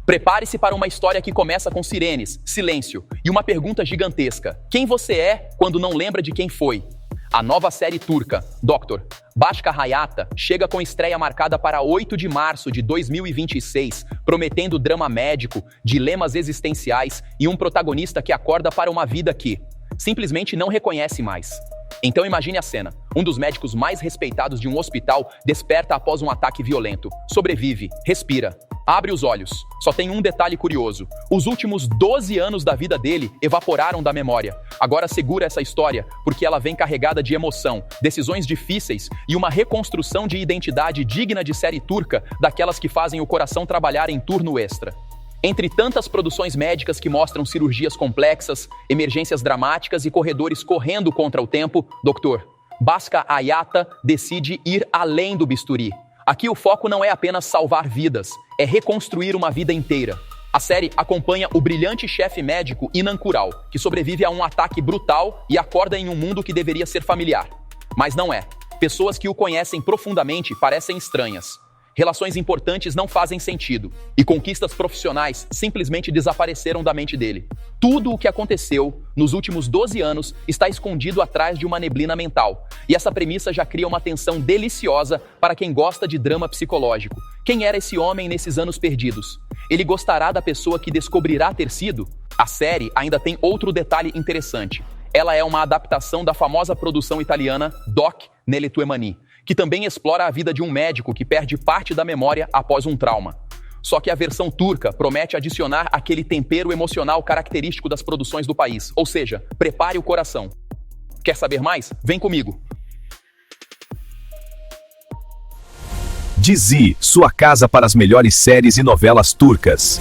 Prepare-se para uma história que começa com sirenes, silêncio e uma pergunta gigantesca. Quem você é quando não lembra de quem foi? A nova série turca, Dr. Başka Hayata, chega com estreia marcada para 8 de março de 2026, prometendo drama médico, dilemas existenciais e um protagonista que acorda para uma vida que simplesmente não reconhece mais. Então imagine a cena. Um dos médicos mais respeitados de um hospital desperta após um ataque violento. Sobrevive, respira, abre os olhos. Só tem um detalhe curioso. Os últimos 12 anos da vida dele evaporaram da memória. Agora segura essa história, porque ela vem carregada de emoção, decisões difíceis e uma reconstrução de identidade digna de série turca, daquelas que fazem o coração trabalhar em turno extra. Entre tantas produções médicas que mostram cirurgias complexas, emergências dramáticas e corredores correndo contra o tempo, Dr. Başka Hayata decide ir além do bisturi. Aqui o foco não é apenas salvar vidas, é reconstruir uma vida inteira. A série acompanha o brilhante chefe médico Inan Kural, que sobrevive a um ataque brutal e acorda em um mundo que deveria ser familiar. Mas não é. Pessoas que o conhecem profundamente parecem estranhas. Relações importantes não fazem sentido, e conquistas profissionais simplesmente desapareceram da mente dele. Tudo o que aconteceu nos últimos 12 anos está escondido atrás de uma neblina mental, e essa premissa já cria uma tensão deliciosa para quem gosta de drama psicológico. Quem era esse homem nesses anos perdidos? Ele gostará da pessoa que descobrirá ter sido? A série ainda tem outro detalhe interessante. Ela é uma adaptação da famosa produção italiana Doc nelle tue mani, que também explora a vida de um médico que perde parte da memória após um trauma. Só que a versão turca promete adicionar aquele tempero emocional característico das produções do país, ou seja, prepare o coração. Quer saber mais? Vem comigo! Dizi, sua casa para as melhores séries e novelas turcas.